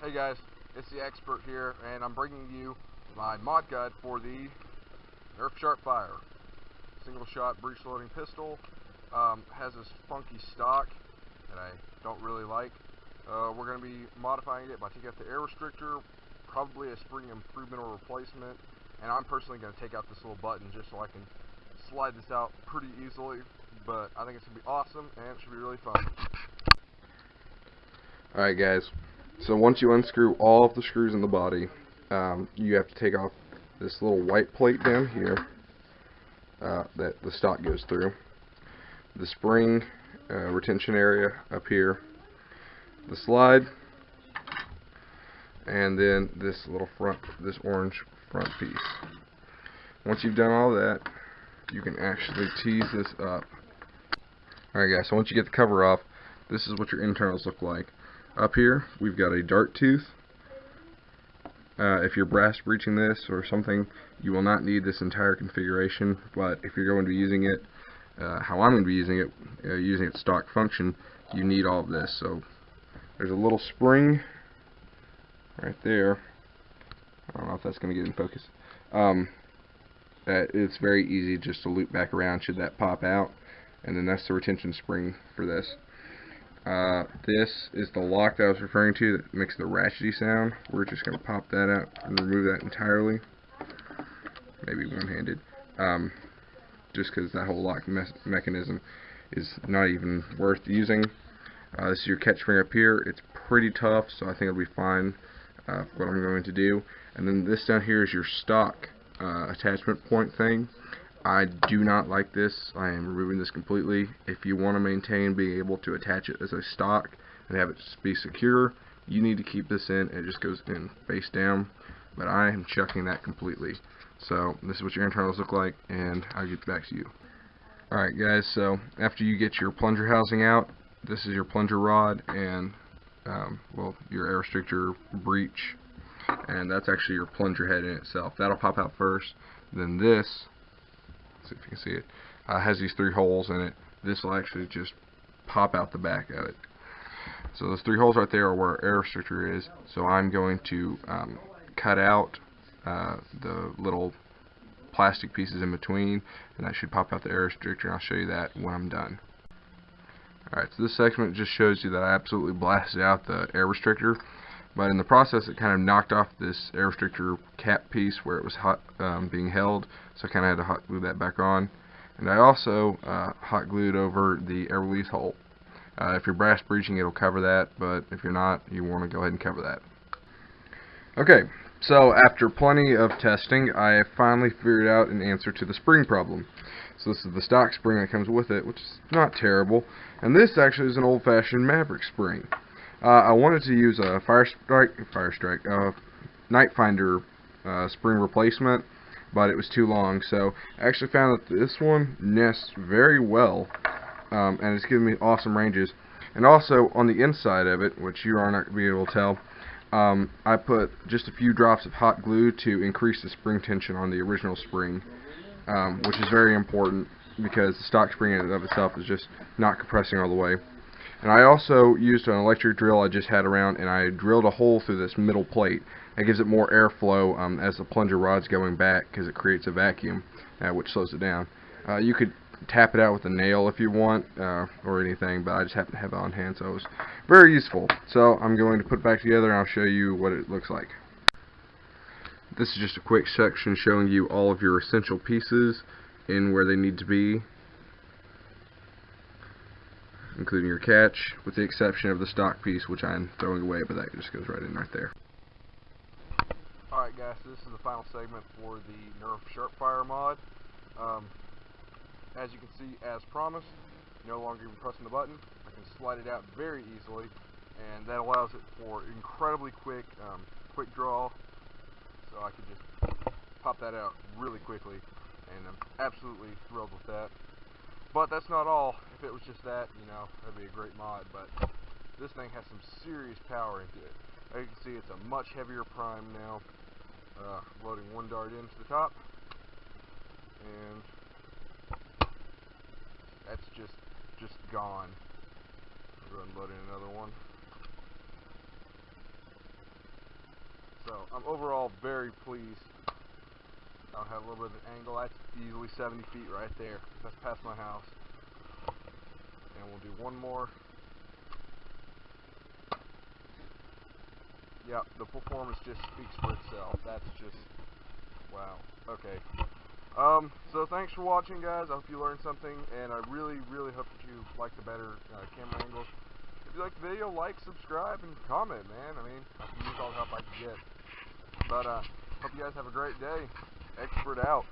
Hey guys, it's the expert here, and I'm bringing you my mod guide for the Nerf Sharpfire single shot breech loading pistol. Has this funky stock that I don't really like. We're going to be modifying it by taking out the air restrictor, probably a spring improvement or replacement, and I'm personally going to take out this little button just so I can slide this out pretty easily, but I think it's going to be awesome and it should be really fun. Alright guys, so once you unscrew all of the screws in the body, you have to take off this little white plate down here that the stock goes through, the spring retention area up here, the slide, and then this little this orange front piece. Once you've done all that, you can actually tease this up. Alright guys, so once you get the cover off, this is what your internals look like. Up here, we've got a dart tooth. If you're brass breeching this or something, you will not need this entire configuration, but if you're going to be using it how I'm going to be using it, using its stock function, you need all of this. So there's a little spring right there. I don't know if that's going to get in focus. It's very easy just to loop back around should that pop out, and then that's the retention spring for this. This is the lock that I was referring to that makes the ratchety sound. We're just going to pop that out and remove that entirely. Maybe one-handed. Just because that whole lock mechanism is not even worth using. This is your catch spring up here. It's pretty tough, so I think it'll be fine for what I'm going to do. And then this down here is your stock attachment point thing. I do not like this. I am removing this completely. If you want to maintain being able to attach it as a stock and have it be secure, you need to keep this in. It just goes in face down, but I am chucking that completely. So this is what your internals look like, and I'll get back to you. Alright guys, so after you get your plunger housing out, this is your plunger rod and well, your air restrictor breech, and that's actually your plunger head in itself. That'll pop out first. Then this, see if you can see it, has these 3 holes in it. This will actually just pop out the back of it. So those 3 holes right there are where our air restrictor is. So I'm going to cut out the little plastic pieces in between, and that should pop out the air restrictor, and I'll show you that when I'm done. Alright, so this segment just shows you that I absolutely blasted out the air restrictor, but in the process it kind of knocked off this air restrictor cap piece where it was being held, so I kind of had to hot glue that back on. And I also hot glued over the air release hole. If you're brass breeching, it'll cover that, but if you're not, you want to go ahead and cover that. Okay, so after plenty of testing, I have finally figured out an answer to the spring problem. So this is the stock spring that comes with it, which is not terrible, and this actually is an old-fashioned Maverick spring. I wanted to use a Night Finder spring replacement, but it was too long, so I actually found that this one nests very well, and it's giving me awesome ranges. And also on the inside of it, which you are not going to be able to tell, I put just a few drops of hot glue to increase the spring tension on the original spring, which is very important because the stock spring in and of itself is just not compressing all the way. And I also used an electric drill I just had around, and I drilled a hole through this middle plate. That gives it more airflow as the plunger rod's going back, because it creates a vacuum, which slows it down. You could tap it out with a nail if you want, or anything, but I just happen to have it on hand, so it was very useful. So I'm going to put it back together, and I'll show you what it looks like. This is just a quick section showing you all of your essential pieces in where they need to be, including your catch, with the exception of the stock piece, which I'm throwing away, but that just goes right in right there. Alright guys, so this is the final segment for the Nerf Sharpfire mod. As you can see, as promised, no longer even pressing the button. I can slide it out very easily, and that allows it for incredibly quick draw. So I can just pop that out really quickly, and I'm absolutely thrilled with that. But that's not all. If it was just that, you know, that'd be a great mod, but this thing has some serious power into it. As you can see, it's a much heavier prime now. Loading 1 dart into the top, and that's just gone. I'll go ahead and load in another one. So I'm overall very pleased. I'll have a little bit of an angle. That's easily 70 feet right there. That's past my house. And we'll do one more. Yep, the performance just speaks for itself. That's just, wow. Okay. So thanks for watching, guys. I hope you learned something, and I really, really hope that you like the better camera angles. If you like the video, like, subscribe, and comment, man. I mean, I can use all the help I can get. But hope you guys have a great day. Expert out.